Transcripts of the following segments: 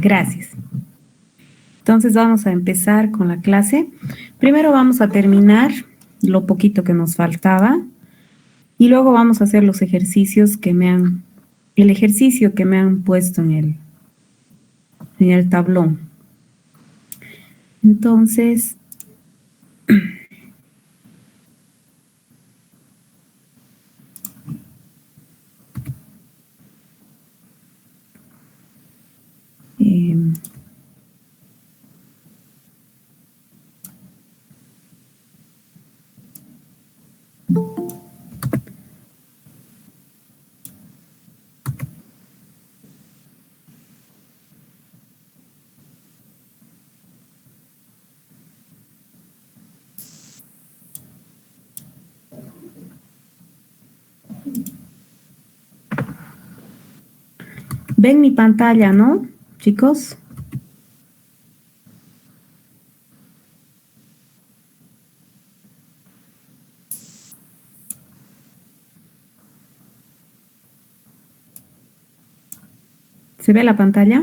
Gracias. Entonces vamos a empezar con la clase. Primero vamos a terminar lo poquito que nos faltaba y luego vamos a hacer los ejercicios el ejercicio que me han puesto en el tablón. Entonces, ven mi pantalla, ¿no, chicos? ¿Se ve la pantalla?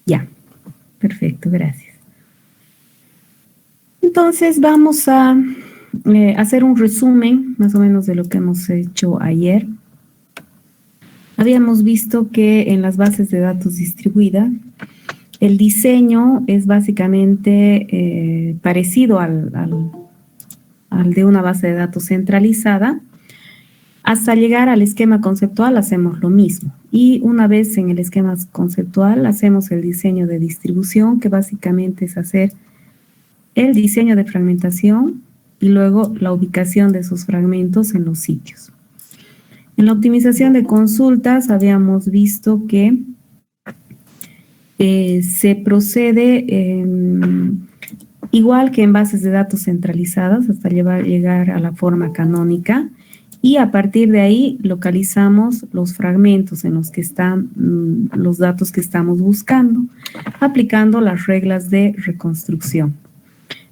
Ya, perfecto, gracias. Entonces vamos a hacer un resumen más o menos de lo que hemos hecho ayer. Habíamos visto que en las bases de datos distribuidas, el diseño es básicamente parecido al de una base de datos centralizada. Hasta llegar al esquema conceptual hacemos lo mismo. Y una vez en el esquema conceptual hacemos el diseño de distribución, que básicamente es hacer el diseño de fragmentación y luego la ubicación de esos fragmentos en los sitios. En la optimización de consultas habíamos visto que se procede igual que en bases de datos centralizadas hasta llegar a la forma canónica, y a partir de ahí localizamos los fragmentos en los que están los datos que estamos buscando, aplicando las reglas de reconstrucción.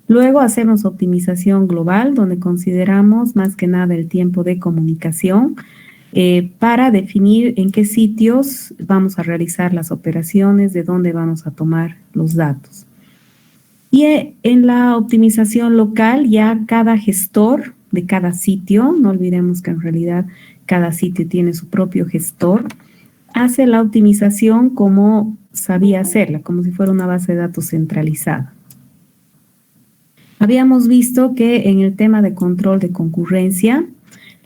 Luego hacemos optimización global, donde consideramos más que nada el tiempo de comunicación para definir en qué sitios vamos a realizar las operaciones, de dónde vamos a tomar los datos. Y en la optimización local, ya cada gestor de cada sitio, no olvidemos que en realidad cada sitio tiene su propio gestor, hace la optimización como sabía hacerla, como si fuera una base de datos centralizada. Habíamos visto que en el tema de control de concurrencia,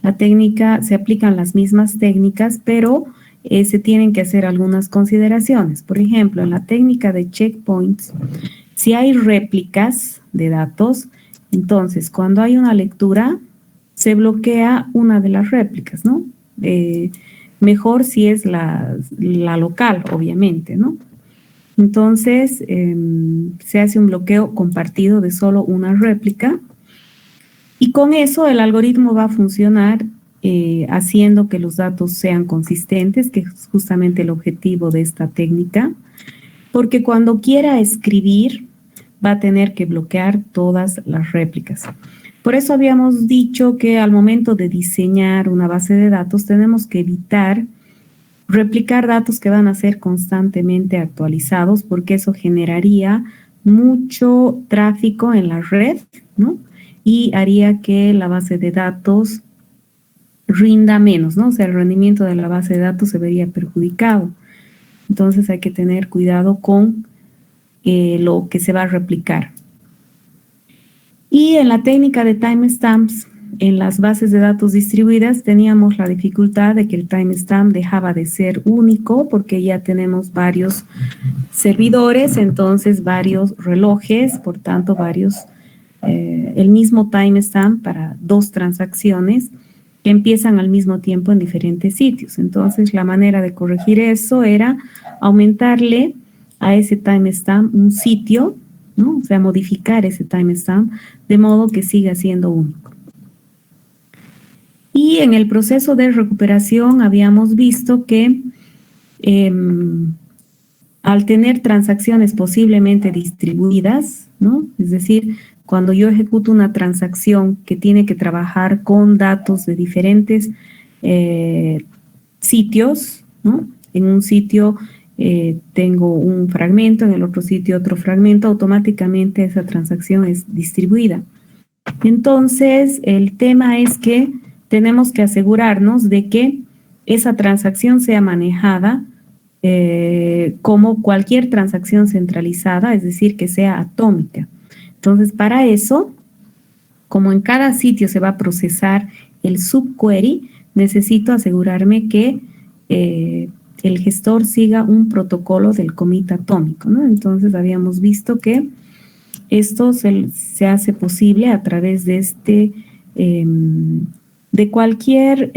la técnica, se aplican las mismas técnicas, pero se tienen que hacer algunas consideraciones. Por ejemplo, en la técnica de checkpoints, si hay réplicas de datos, entonces cuando hay una lectura, se bloquea una de las réplicas, ¿no? Mejor si es la local, obviamente, ¿no? Entonces, se hace un bloqueo compartido de solo una réplica y con eso el algoritmo va a funcionar haciendo que los datos sean consistentes, que es justamente el objetivo de esta técnica, porque cuando quiera escribir va a tener que bloquear todas las réplicas. Por eso habíamos dicho que al momento de diseñar una base de datos tenemos que evitar replicar datos que van a ser constantemente actualizados, porque eso generaría mucho tráfico en la red, ¿no? Y haría que la base de datos rinda menos, ¿no? O sea, el rendimiento de la base de datos se vería perjudicado. Entonces hay que tener cuidado con lo que se va a replicar. Y en la técnica de timestamps, en las bases de datos distribuidas teníamos la dificultad de que el timestamp dejaba de ser único porque ya tenemos varios servidores, entonces varios relojes, por tanto el mismo timestamp para dos transacciones que empiezan al mismo tiempo en diferentes sitios. Entonces la manera de corregir eso era aumentarle a ese timestamp un sitio, ¿no? O sea, modificar ese timestamp de modo que siga siendo único. Y en el proceso de recuperación habíamos visto que al tener transacciones posiblemente distribuidas, ¿no? Es decir, cuando yo ejecuto una transacción que tiene que trabajar con datos de diferentes sitios, ¿no? En un sitio tengo un fragmento, en el otro sitio otro fragmento, automáticamente esa transacción es distribuida. Entonces, el tema es que tenemos que asegurarnos de que esa transacción sea manejada como cualquier transacción centralizada, es decir, que sea atómica. Entonces, para eso, como en cada sitio se va a procesar el subquery, necesito asegurarme que el gestor siga un protocolo del commit atómico, ¿no? Entonces, habíamos visto que esto se hace posible a través de de cualquier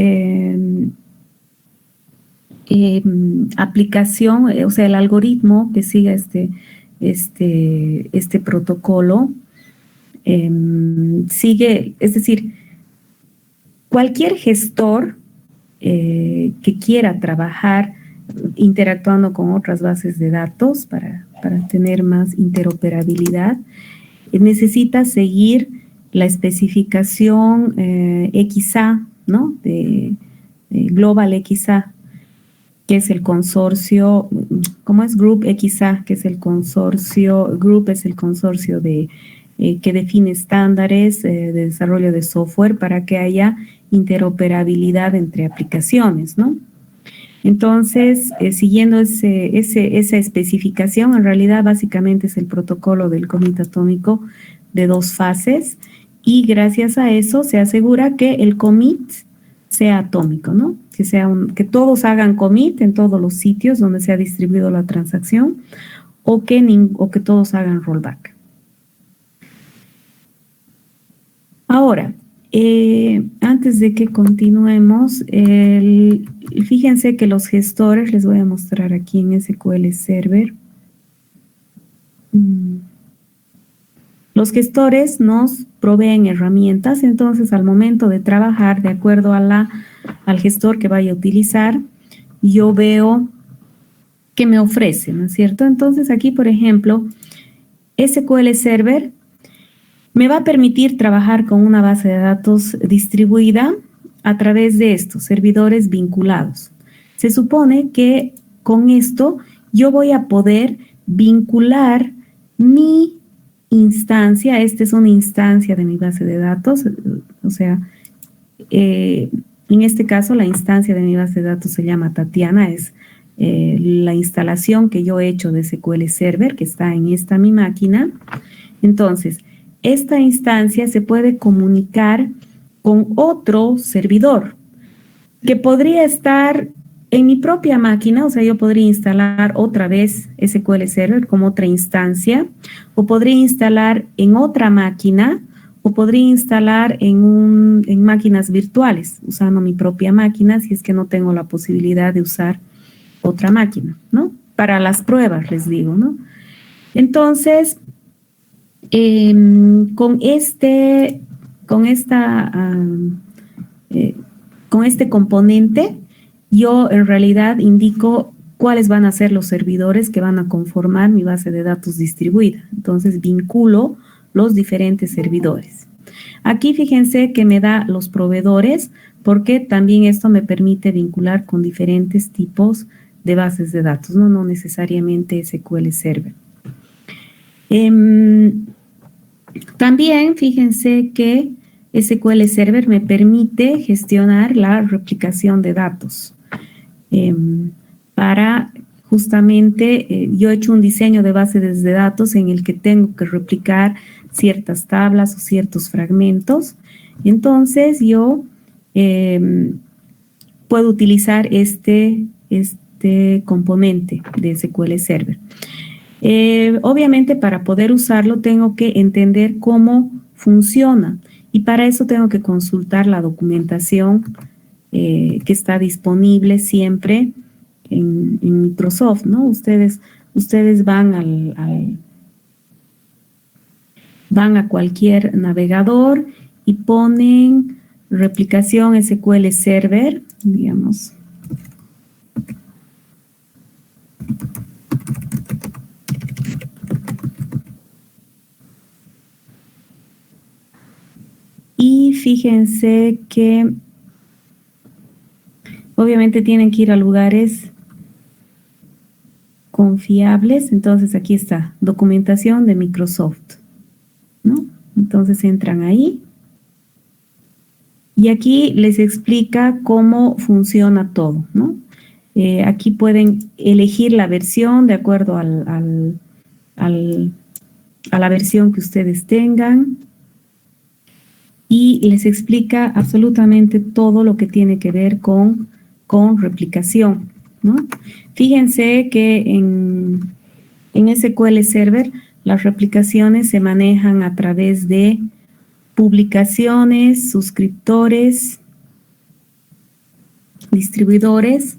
aplicación, o sea, el algoritmo que siga este protocolo sigue, es decir, cualquier gestor que quiera trabajar interactuando con otras bases de datos para tener más interoperabilidad, necesita seguir la especificación XA, ¿no? De Global XA, que es el consorcio, ¿cómo es? Group XA, que es el consorcio, Group es el consorcio que define estándares de desarrollo de software para que haya interoperabilidad entre aplicaciones, ¿no? Entonces, siguiendo esa especificación, en realidad básicamente es el protocolo del commit atómico de 2 fases y gracias a eso se asegura que el commit sea atómico, ¿no? Que todos hagan commit en todos los sitios donde se ha distribuido la transacción o que todos hagan rollback. Ahora, antes de que continuemos, fíjense que los gestores, les voy a mostrar aquí en SQL Server. Los gestores nos proveen herramientas, entonces al momento de trabajar de acuerdo al gestor que vaya a utilizar, yo veo qué me ofrece, ¿no es cierto? Entonces aquí, por ejemplo, SQL Server me va a permitir trabajar con una base de datos distribuida a través de estos servidores vinculados. Se supone que con esto yo voy a poder vincular mi instancia, esta es una instancia de mi base de datos, o sea, en este caso la instancia de mi base de datos se llama Tatiana, es la instalación que yo he hecho de SQL Server, que está en esta mi máquina. Entonces, esta instancia se puede comunicar con otro servidor que podría estar en mi propia máquina, o sea, yo podría instalar otra vez SQL Server como otra instancia, o podría instalar en otra máquina, o podría instalar en máquinas virtuales, usando mi propia máquina, si es que no tengo la posibilidad de usar otra máquina, ¿no? Para las pruebas, les digo, ¿no? Entonces, con este componente, yo en realidad indico cuáles van a ser los servidores que van a conformar mi base de datos distribuida. Entonces, vinculo los diferentes servidores. Aquí fíjense que me da los proveedores, porque también esto me permite vincular con diferentes tipos de bases de datos, no necesariamente SQL Server. También fíjense que SQL Server me permite gestionar la replicación de datos. Para justamente, yo he hecho un diseño de bases de datos en el que tengo que replicar ciertas tablas o ciertos fragmentos. Entonces, yo puedo utilizar este componente de SQL Server. Obviamente, para poder usarlo tengo que entender cómo funciona y para eso tengo que consultar la documentación que está disponible siempre en Microsoft, ¿no? Ustedes van van a cualquier navegador y ponen replicación SQL Server, digamos. Y fíjense que obviamente tienen que ir a lugares confiables. Entonces aquí está, documentación de Microsoft, ¿no? Entonces entran ahí. Y aquí les explica cómo funciona todo, ¿no? Aquí pueden elegir la versión de acuerdo a la versión que ustedes tengan. Y les explica absolutamente todo lo que tiene que ver con replicación, ¿no? Fíjense que en SQL Server las replicaciones se manejan a través de publicaciones, suscriptores, distribuidores.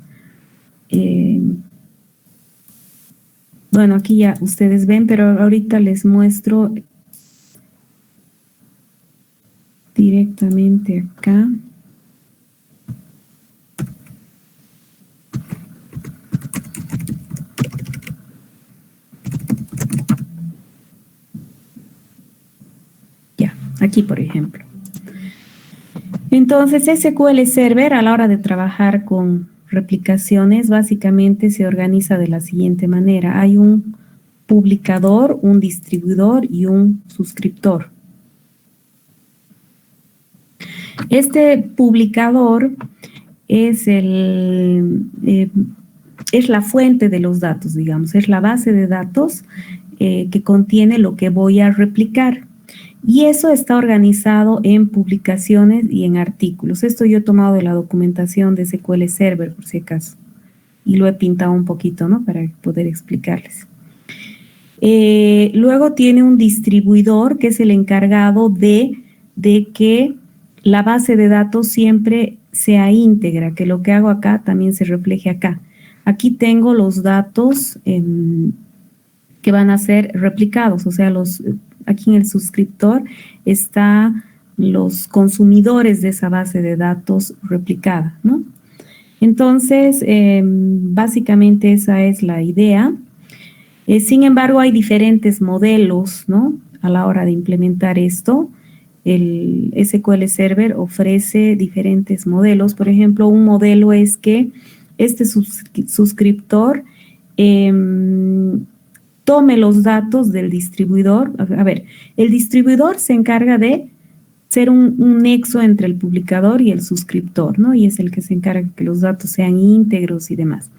Bueno, aquí ya ustedes ven, pero ahorita les muestro directamente acá. Ya, aquí por ejemplo. Entonces, SQL Server a la hora de trabajar con replicaciones básicamente se organiza de la siguiente manera. Hay un publicador, un distribuidor y un suscriptor. Este publicador es la fuente de los datos, digamos, es la base de datos que contiene lo que voy a replicar. Y eso está organizado en publicaciones y en artículos. Esto yo he tomado de la documentación de SQL Server, por si acaso. Y lo he pintado un poquito, ¿no? Para poder explicarles. Luego tiene un distribuidor que es el encargado de que la base de datos siempre sea íntegra, que lo que hago acá también se refleje acá. Aquí tengo los datos que van a ser replicados, o sea, aquí en el suscriptor están los consumidores de esa base de datos replicada, ¿no? Entonces, básicamente esa es la idea. Sin embargo, hay diferentes modelos, ¿no? A la hora de implementar esto, el SQL Server ofrece diferentes modelos. Por ejemplo, un modelo es que este suscriptor tome los datos del distribuidor. A ver, el distribuidor se encarga de ser un nexo entre el publicador y el suscriptor, ¿no? Y es el que se encarga de que los datos sean íntegros y demás,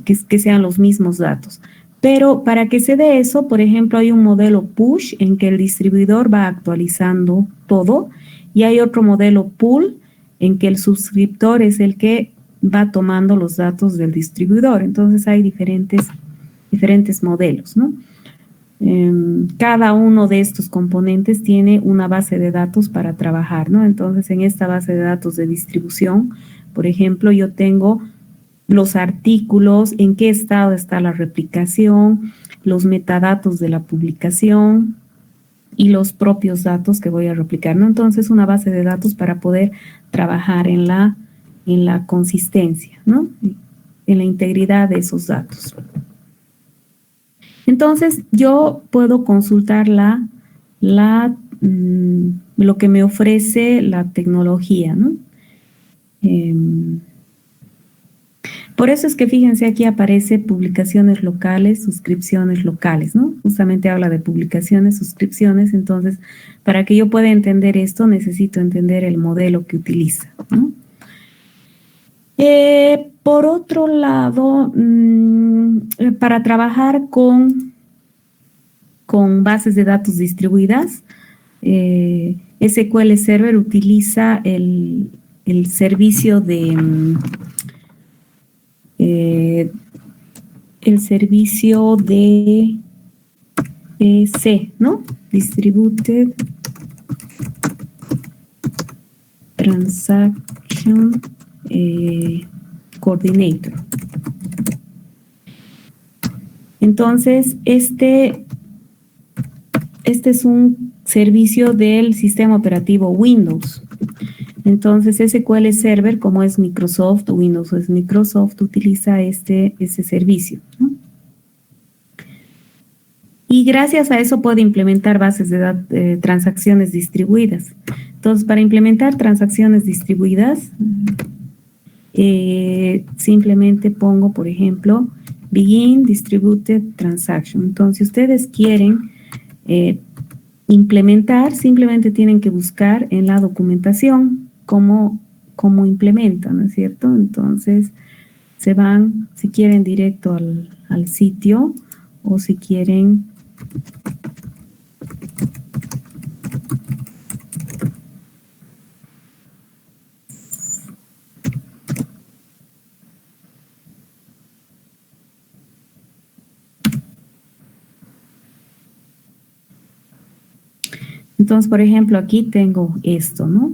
que sean los mismos datos. Pero para que se dé eso, por ejemplo, hay un modelo push en que el distribuidor va actualizando todo y hay otro modelo pull en que el suscriptor es el que va tomando los datos del distribuidor. Entonces hay diferentes modelos, ¿no? Cada uno de estos componentes tiene una base de datos para trabajar, ¿no? Entonces en esta base de datos de distribución, por ejemplo, yo tengo los artículos, en qué estado está la replicación, los metadatos de la publicación y los propios datos que voy a replicar, ¿no? Entonces, una base de datos para poder trabajar en la consistencia, ¿no? En la integridad de esos datos. Entonces, yo puedo consultar lo que me ofrece la tecnología, ¿no? Por eso es que fíjense aquí aparece publicaciones locales, suscripciones locales, ¿no? Justamente habla de publicaciones, suscripciones, entonces para que yo pueda entender esto necesito entender el modelo que utiliza, ¿no? Por otro lado, para trabajar con bases de datos distribuidas, SQL Server utiliza el servicio de C, ¿no? Distributed Transaction Coordinator. Entonces, este es un servicio del sistema operativo Windows. Entonces, SQL Server, como es Microsoft, Windows es Microsoft, utiliza ese servicio, ¿no? Y gracias a eso puede implementar bases de transacciones distribuidas. Entonces, para implementar transacciones distribuidas, simplemente pongo, por ejemplo, Begin Distributed Transaction. Entonces, si ustedes quieren implementar, simplemente tienen que buscar en la documentación cómo implementan, ¿no es cierto? Entonces, se van, si quieren, directo al sitio, o si quieren entonces, por ejemplo, aquí tengo esto, ¿no?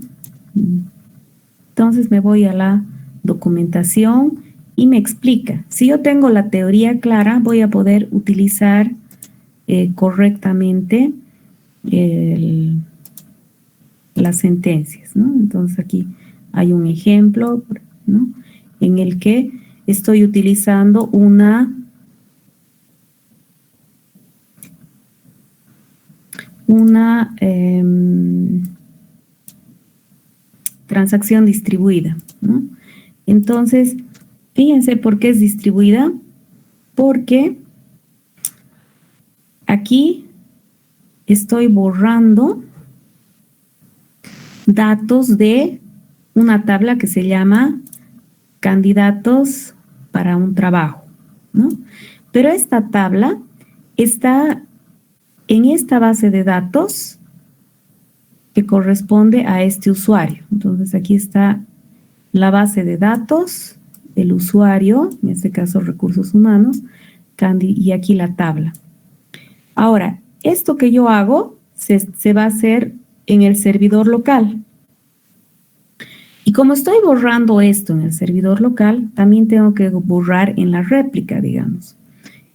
Entonces me voy a la documentación y me explica. Si yo tengo la teoría clara, voy a poder utilizar correctamente las sentencias, ¿no? Entonces aquí hay un ejemplo, ¿no?, en el que estoy utilizando una transacción distribuida, ¿no? Entonces, fíjense por qué es distribuida, porque aquí estoy borrando datos de una tabla que se llama candidatos para un trabajo, ¿no? Pero esta tabla está en esta base de datos que corresponde a este usuario. Entonces aquí está la base de datos, el usuario, en este caso recursos humanos, y aquí la tabla. Ahora, esto que yo hago se va a hacer en el servidor local. Y como estoy borrando esto en el servidor local, también tengo que borrar en la réplica, digamos.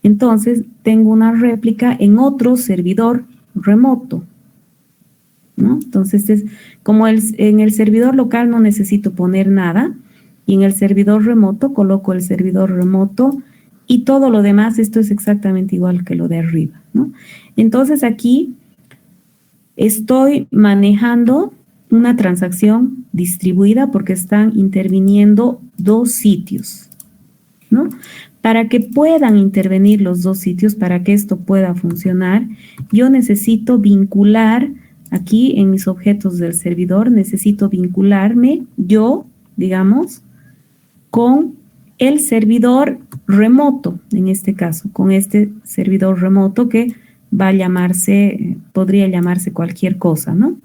Entonces, tengo una réplica en otro servidor remoto, ¿no? Entonces, como en el servidor local no necesito poner nada, y en el servidor remoto coloco el servidor remoto y todo lo demás, esto es exactamente igual que lo de arriba, ¿no? Entonces, aquí estoy manejando una transacción distribuida porque están interviniendo dos sitios, ¿no? Para que puedan intervenir los dos sitios, para que esto pueda funcionar, yo necesito vincular, aquí en mis objetos del servidor, necesito vincularme yo, digamos, con el servidor remoto, en este caso, con este servidor remoto que va a llamarse, podría llamarse cualquier cosa, ¿no?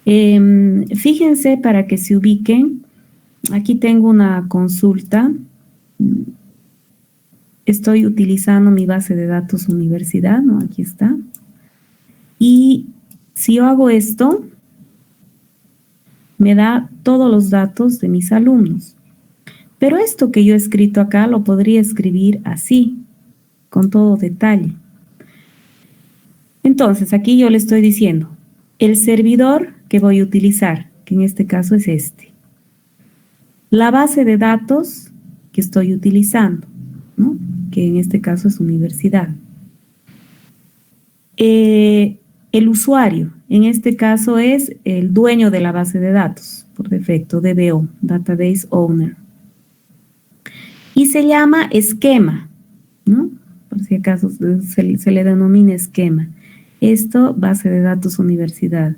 Fíjense para que se ubiquen, aquí tengo una consulta, estoy utilizando mi base de datos universidad, ¿no? Aquí está. Y si yo hago esto, me da todos los datos de mis alumnos. Pero esto que yo he escrito acá lo podría escribir así, con todo detalle. Entonces, aquí yo le estoy diciendo, el servidor que voy a utilizar, que en este caso es este. La base de datos que estoy utilizando, ¿no?, que en este caso es universidad. El usuario, en este caso es el dueño de la base de datos, por defecto, DBO, Database Owner. Y se llama esquema, ¿no? Por si acaso se le denomina esquema. Esto, base de datos universidad.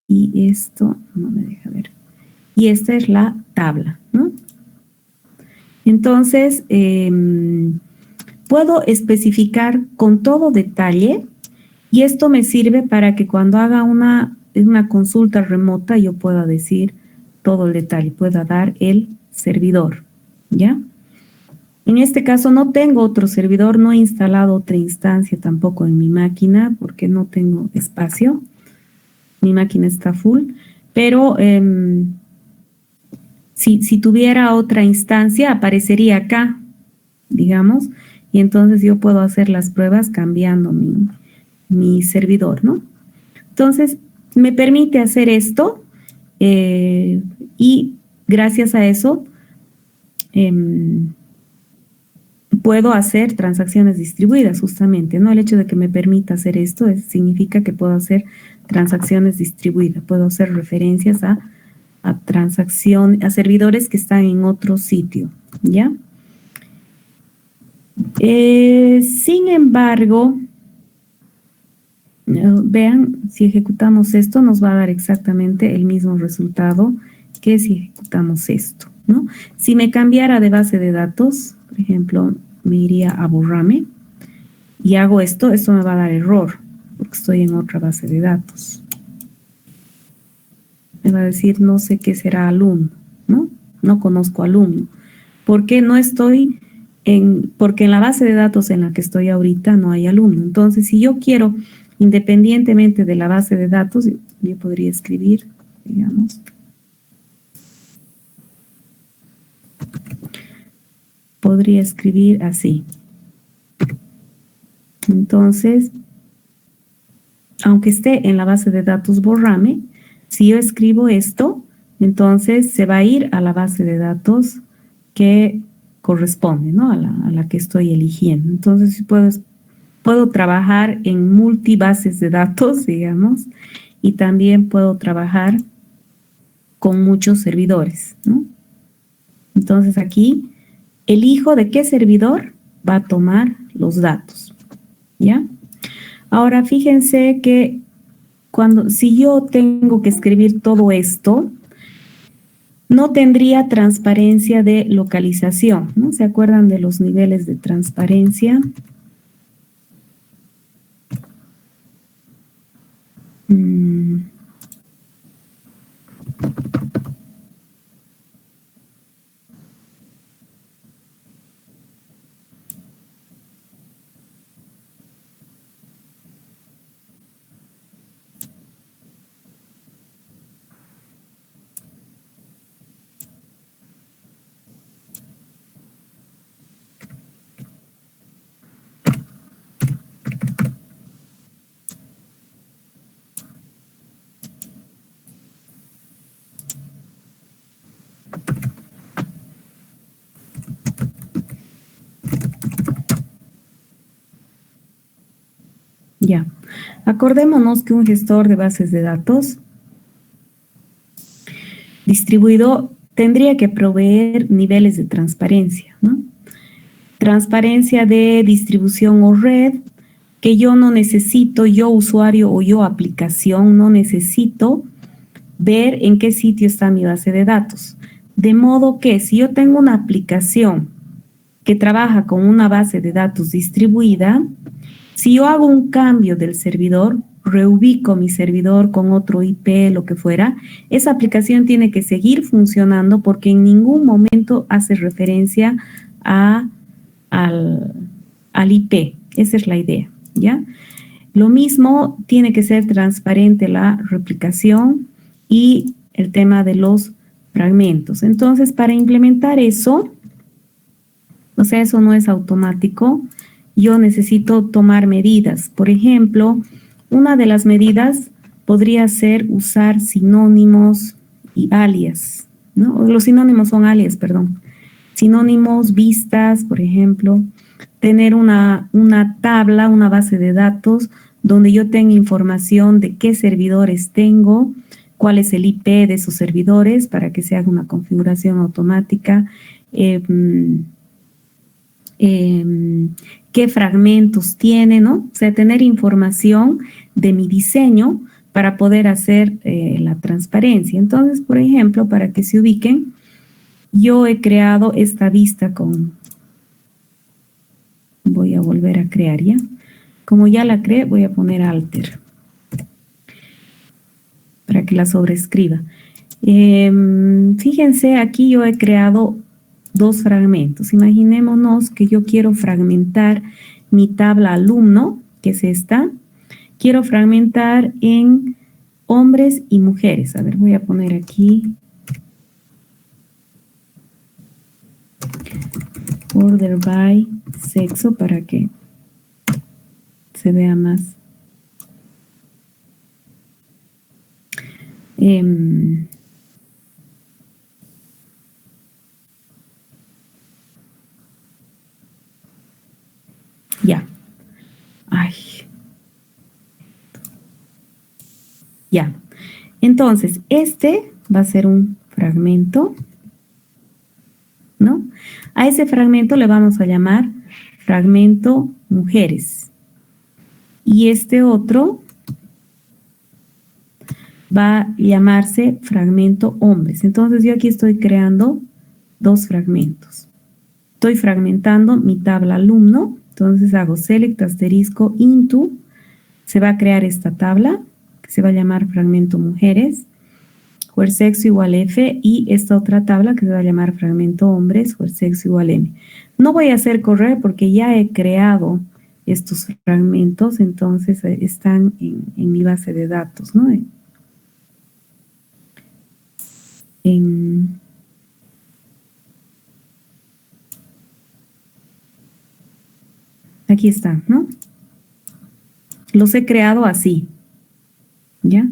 Y esto, no me deja ver. Y esta es la tabla, ¿no? Entonces, puedo especificar con todo detalle y esto me sirve para que cuando haga una consulta remota yo pueda decir todo el detalle, pueda dar el servidor, ¿ya? En este caso no tengo otro servidor, no he instalado otra instancia tampoco en mi máquina porque no tengo espacio. Mi máquina está full, pero si tuviera otra instancia aparecería acá, digamos, y entonces yo puedo hacer las pruebas cambiando mi servidor, ¿no? Entonces, me permite hacer esto y gracias a eso puedo hacer transacciones distribuidas justamente, ¿no? El hecho de que me permita hacer esto significa que puedo hacer transacciones distribuidas, puedo hacer referencias a servidores que están en otro sitio, ¿ya? Sin embargo, vean, si ejecutamos esto, nos va a dar exactamente el mismo resultado que si ejecutamos esto, ¿no? Si me cambiara de base de datos, por ejemplo, me iría a borrame y hago esto me va a dar error, porque estoy en otra base de datos. Me va a decir, no sé qué será alumno, ¿no? No conozco alumno. ¿Por qué no estoy porque en la base de datos en la que estoy ahorita no hay alumno? Entonces, si yo quiero, independientemente de la base de datos, yo podría escribir, digamos, podría escribir así. Entonces, aunque esté en la base de datos borrame, si yo escribo esto, entonces se va a ir a la base de datos que corresponde, ¿no? A la que estoy eligiendo. Entonces, puedo trabajar en multibases de datos, digamos, y también puedo trabajar con muchos servidores, ¿no? Entonces, aquí elijo de qué servidor va a tomar los datos, ¿ya? Ahora, fíjense que si yo tengo que escribir todo esto, no tendría transparencia de localización, ¿no? ¿Se acuerdan de los niveles de transparencia? Ya. Acordémonos que un gestor de bases de datos distribuido tendría que proveer niveles de transparencia, ¿no? Transparencia de distribución o red, que yo no necesito, yo usuario o yo aplicación, no necesito ver en qué sitio está mi base de datos. De modo que si yo tengo una aplicación que trabaja con una base de datos distribuida, si yo hago un cambio del servidor, reubico mi servidor con otro IP, lo que fuera, esa aplicación tiene que seguir funcionando porque en ningún momento hace referencia al IP. Esa es la idea, ¿ya? Lo mismo, tiene que ser transparente la replicación y el tema de los fragmentos. Entonces, para implementar eso, o sea, eso no es automático, yo necesito tomar medidas. Por ejemplo, una de las medidas podría ser usar sinónimos y alias, ¿no? Los sinónimos son alias, perdón. Sinónimos, vistas, por ejemplo, tener una tabla, una base de datos donde yo tenga información de qué servidores tengo, cuál es el IP de esos servidores para que se haga una configuración automática, qué fragmentos tiene, ¿no? O sea, tener información de mi diseño para poder hacer la transparencia. Entonces, por ejemplo, para que se ubiquen, yo he creado esta vista voy a volver a crear ya. Como ya la creé, voy a poner alter para que la sobrescriba. Fíjense, aquí yo he creado dos fragmentos. Imaginémonos que yo quiero fragmentar mi tabla alumno, que es esta. Quiero fragmentar en hombres y mujeres. A ver, voy a poner aquí order by sexo para que se vea más. Ya. Ay. Ya. Entonces, este va a ser un fragmento, ¿no? A ese fragmento le vamos a llamar fragmento mujeres. Y este otro va a llamarse fragmento hombres. Entonces yo aquí estoy creando dos fragmentos. Estoy fragmentando mi tabla alumno. Entonces hago select asterisco into. Se va a crear esta tabla que se va a llamar fragmento mujeres, where sexo igual F, y esta otra tabla que se va a llamar fragmento hombres, where sexo igual M. No voy a hacer correr porque ya he creado estos fragmentos, entonces están en mi base de datos, ¿no? Aquí están, ¿no? Los he creado así, ¿ya?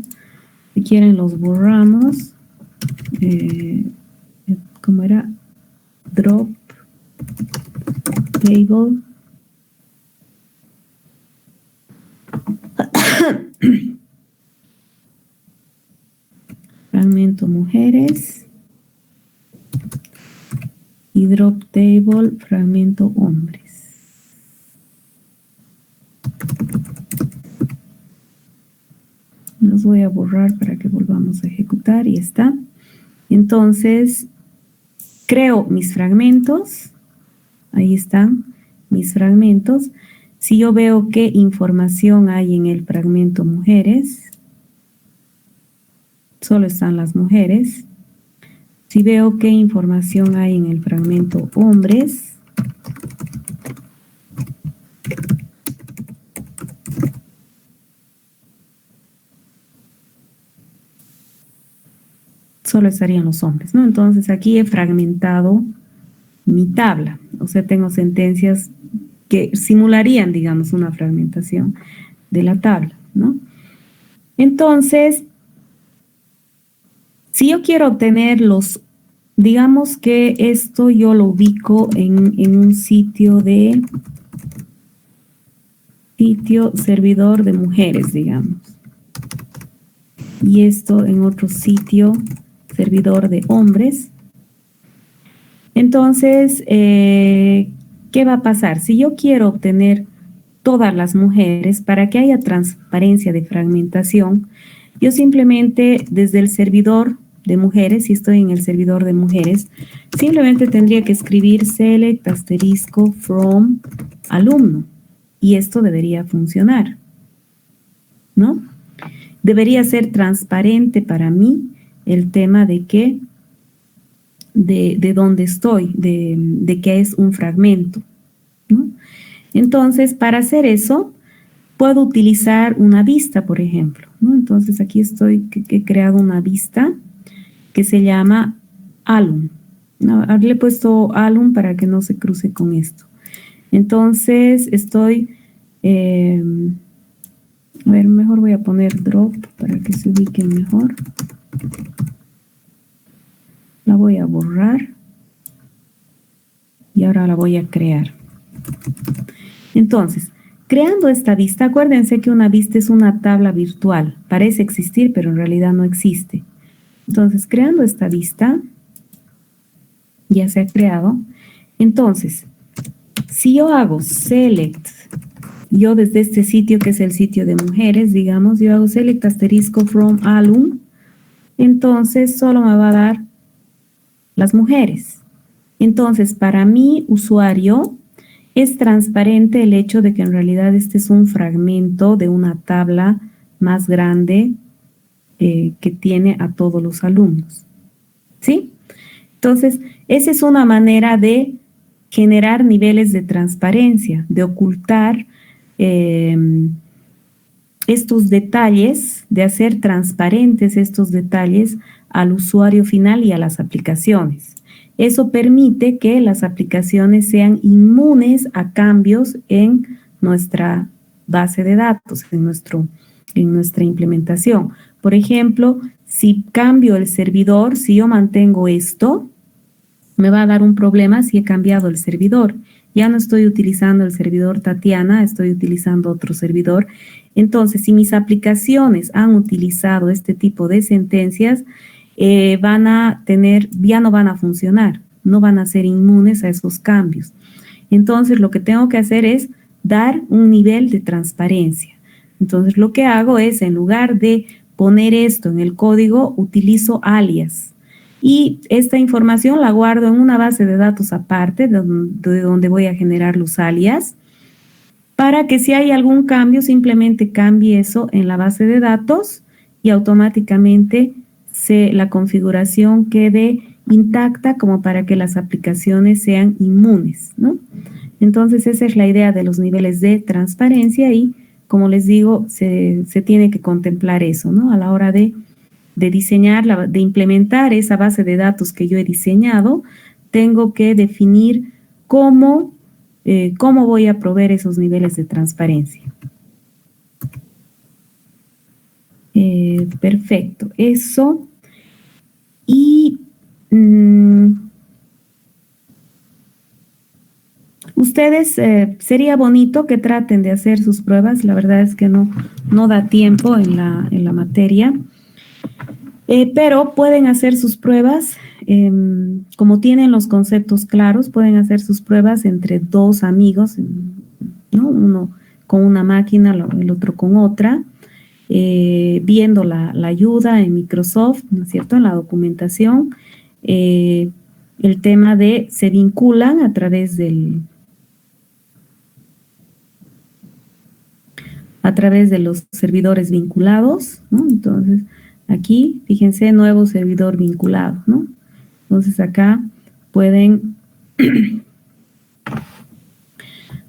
Si quieren los borramos. ¿Cómo era? Drop table. Fragmento mujeres. Y drop table fragmento hombres. Los voy a borrar para que volvamos a ejecutar y está. Entonces, creo mis fragmentos. Ahí están mis fragmentos. Si yo veo qué información hay en el fragmento mujeres, solo están las mujeres. Si veo qué información hay en el fragmento hombres, solo estarían los hombres, ¿no? Entonces aquí he fragmentado mi tabla. O sea, tengo sentencias que simularían, digamos, una fragmentación de la tabla, ¿no? Entonces, si yo quiero obtener los, digamos que esto yo lo ubico en un sitio servidor de mujeres, digamos. Y esto en otro sitio servidor de hombres. Entonces, ¿qué va a pasar? Si yo quiero obtener todas las mujeres, para que haya transparencia de fragmentación, yo simplemente desde el servidor de mujeres, si estoy en el servidor de mujeres, simplemente tendría que escribir select asterisco from alumno. Y esto debería funcionar, ¿no? Debería ser transparente para mí el tema de que, de dónde estoy, de que es un fragmento, ¿no? Entonces, para hacer eso, puedo utilizar una vista, por ejemplo, ¿no? Entonces, aquí estoy, que he creado una vista que se llama alum. No, le he puesto alum para que no se cruce con esto. Entonces, estoy, a ver, mejor voy a poner drop para que se ubiquen mejor. La voy a borrar y ahora la voy a crear. Entonces, creando esta vista, acuérdense que una vista es una tabla virtual. Parece existir, pero en realidad no existe. Entonces, creando esta vista, ya se ha creado. Entonces, si yo hago select, yo desde este sitio que es el sitio de mujeres, digamos, yo hago select asterisco from alum, entonces solo me va a dar las mujeres. Entonces, para mi usuario es transparente el hecho de que en realidad este es un fragmento de una tabla más grande que tiene a todos los alumnos. ¿Sí? Entonces, esa es una manera de generar niveles de transparencia, de ocultar estos detalles, de hacer transparentes estos detalles al usuario final y a las aplicaciones. Eso permite que las aplicaciones sean inmunes a cambios en nuestra base de datos, en nuestra implementación. Por ejemplo, si cambio el servidor, si yo mantengo esto, me va a dar un problema si he cambiado el servidor. Ya no estoy utilizando el servidor Tatiana, estoy utilizando otro servidor. Entonces, si mis aplicaciones han utilizado este tipo de sentencias, ya no van a funcionar, no van a ser inmunes a esos cambios. Entonces, lo que tengo que hacer es dar un nivel de transparencia. Entonces, lo que hago es, en lugar de poner esto en el código, utilizo alias. Y esta información la guardo en una base de datos aparte, de donde voy a generar los alias, para que si hay algún cambio, simplemente cambie eso en la base de datos y automáticamente la configuración quede intacta como para que las aplicaciones sean inmunes, ¿no? Entonces, esa es la idea de los niveles de transparencia y, como les digo, se tiene que contemplar eso, ¿no? A la hora de diseñar, de implementar esa base de datos que yo he diseñado, tengo que definir cómo voy a proveer esos niveles de transparencia. Perfecto, eso. Y ustedes, sería bonito que traten de hacer sus pruebas. La verdad es que no da tiempo en la materia. Pero pueden hacer sus pruebas, como tienen los conceptos claros, pueden hacer sus pruebas entre dos amigos, ¿no? Uno con una máquina, el otro con otra, viendo la ayuda en Microsoft, ¿no es cierto?, en la documentación, el tema de se vinculan a través de los servidores vinculados, ¿no? Entonces, aquí, fíjense, nuevo servidor vinculado, ¿no? Entonces, acá pueden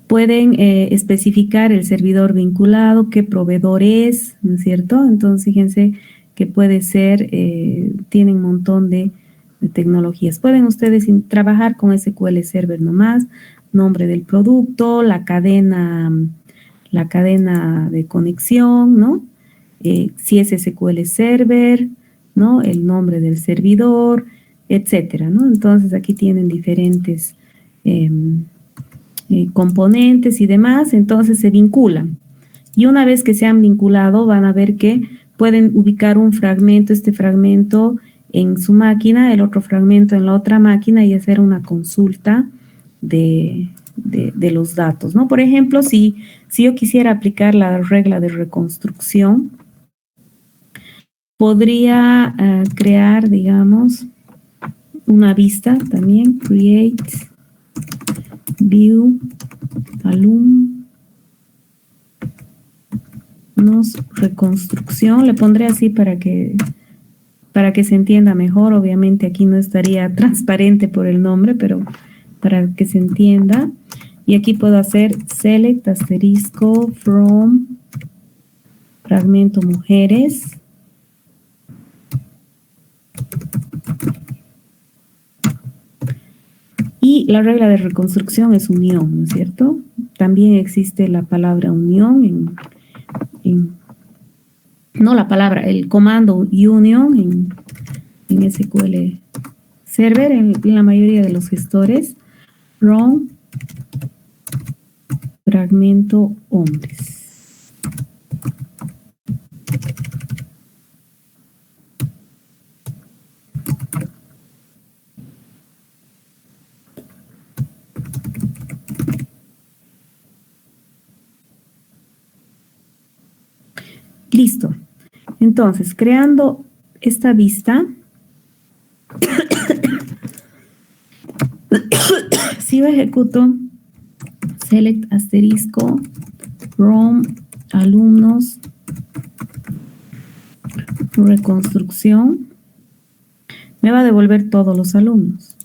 especificar el servidor vinculado, qué proveedor es, ¿no es cierto? Entonces, fíjense que puede ser, tienen un montón de tecnologías. Pueden ustedes trabajar con SQL Server nomás, nombre del producto, la cadena de conexión, ¿no? Si es SQL Server, ¿no? El nombre del servidor, etcétera, ¿no? Entonces, aquí tienen diferentes componentes y demás, entonces se vinculan. Y una vez que se han vinculado, van a ver que pueden ubicar un fragmento, este fragmento en su máquina, el otro fragmento en la otra máquina y hacer una consulta de los datos, ¿no? Por ejemplo, si yo quisiera aplicar la regla de reconstrucción, podría crear, digamos, una vista también, create, view, alumnos, reconstrucción, le pondré así para que se entienda mejor. Obviamente aquí no estaría transparente por el nombre, pero para que se entienda. Y aquí puedo hacer select asterisco from fragmento mujeres. Y la regla de reconstrucción es unión, ¿no es cierto? También existe la palabra unión el comando union en SQL Server, en la mayoría de los gestores, from fragmento hombres. Listo. Entonces, creando esta vista, si yo ejecuto select asterisco from alumnos reconstrucción, me va a devolver todos los alumnos.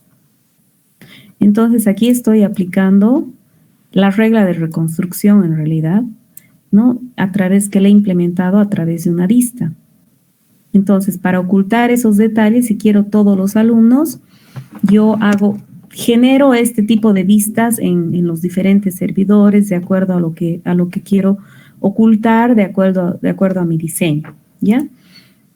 Entonces, aquí estoy aplicando la regla de reconstrucción en realidad, ¿no? Que le he implementado a través de una vista. Entonces, para ocultar esos detalles, si quiero todos los alumnos, yo genero este tipo de vistas en los diferentes servidores de acuerdo a lo que quiero ocultar, de acuerdo a mi diseño, ¿ya?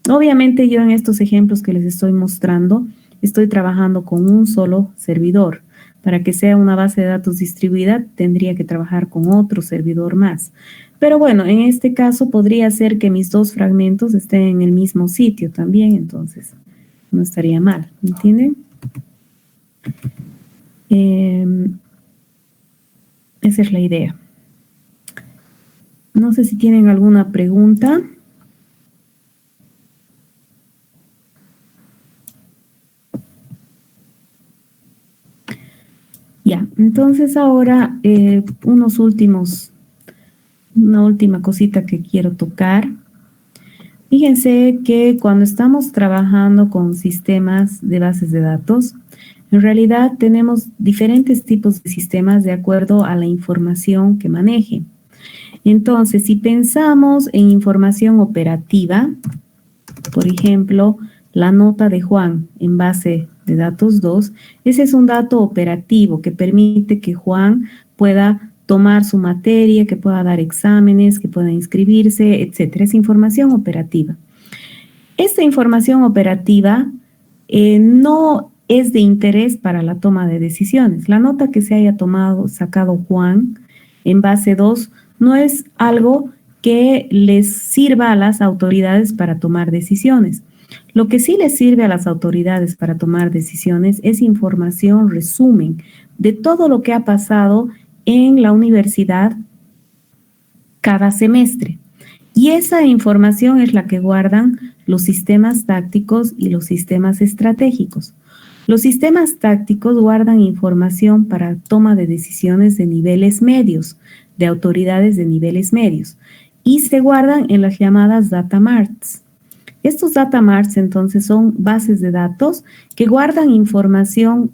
Obviamente yo en estos ejemplos que les estoy mostrando, estoy trabajando con un solo servidor. Para que sea una base de datos distribuida, tendría que trabajar con otro servidor más. Pero bueno, en este caso podría ser que mis dos fragmentos estén en el mismo sitio también, entonces no estaría mal, ¿entienden? Esa es la idea. No sé si tienen alguna pregunta. Ya, entonces ahora una última cosita que quiero tocar. Fíjense que cuando estamos trabajando con sistemas de bases de datos, en realidad tenemos diferentes tipos de sistemas de acuerdo a la información que maneje. Entonces, si pensamos en información operativa, por ejemplo, la nota de Juan en base de datos 2, ese es un dato operativo que permite que Juan pueda tomar su materia, que pueda dar exámenes, que pueda inscribirse, etcétera. Es información operativa. Esta información operativa no es de interés para la toma de decisiones. La nota que se haya sacado Juan en base 2 no es algo que les sirva a las autoridades para tomar decisiones. Lo que sí les sirve a las autoridades para tomar decisiones es información, resumen de todo lo que ha pasado en la universidad cada semestre. Y esa información es la que guardan los sistemas tácticos y los sistemas estratégicos. Los sistemas tácticos guardan información para toma de decisiones de niveles medios, de autoridades de niveles medios, y se guardan en las llamadas data marts. Estos data marts entonces son bases de datos que guardan información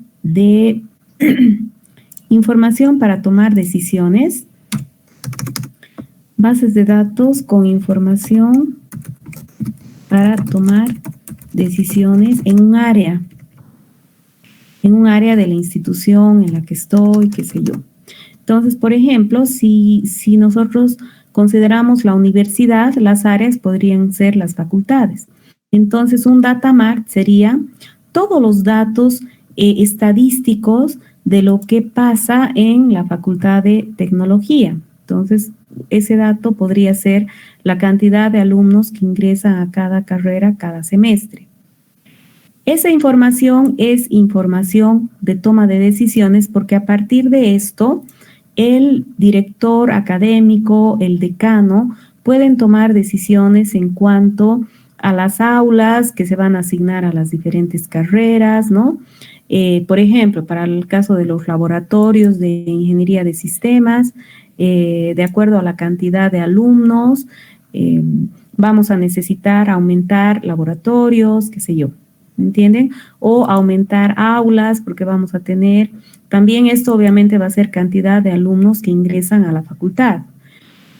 información para tomar decisiones, bases de datos con información para tomar decisiones en un área de la institución en la que estoy, qué sé yo. Entonces, por ejemplo, si nosotros consideramos la universidad, las áreas podrían ser las facultades. Entonces, un data mart sería todos los datos estadísticos de lo que pasa en la Facultad de Tecnología. Entonces, ese dato podría ser la cantidad de alumnos que ingresan a cada carrera cada semestre. Esa información es información de toma de decisiones porque a partir de esto, el director académico, el decano, pueden tomar decisiones en cuanto a las aulas que se van a asignar a las diferentes carreras, ¿no? Por ejemplo, para el caso de los laboratorios de ingeniería de sistemas, de acuerdo a la cantidad de alumnos, vamos a necesitar aumentar laboratorios, qué sé yo, ¿me entienden? O aumentar aulas porque vamos a tener, también esto obviamente va a ser cantidad de alumnos que ingresan a la facultad.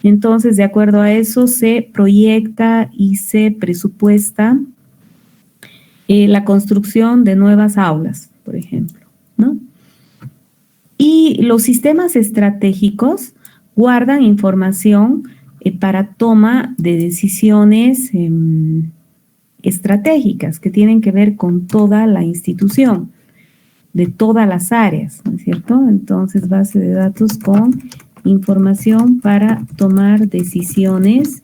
Entonces, de acuerdo a eso, se proyecta y se presupuesta la construcción de nuevas aulas, por ejemplo, ¿no? Y los sistemas estratégicos guardan información para toma de decisiones estratégicas que tienen que ver con toda la institución, de todas las áreas, ¿no es cierto? Entonces, base de datos con información para tomar decisiones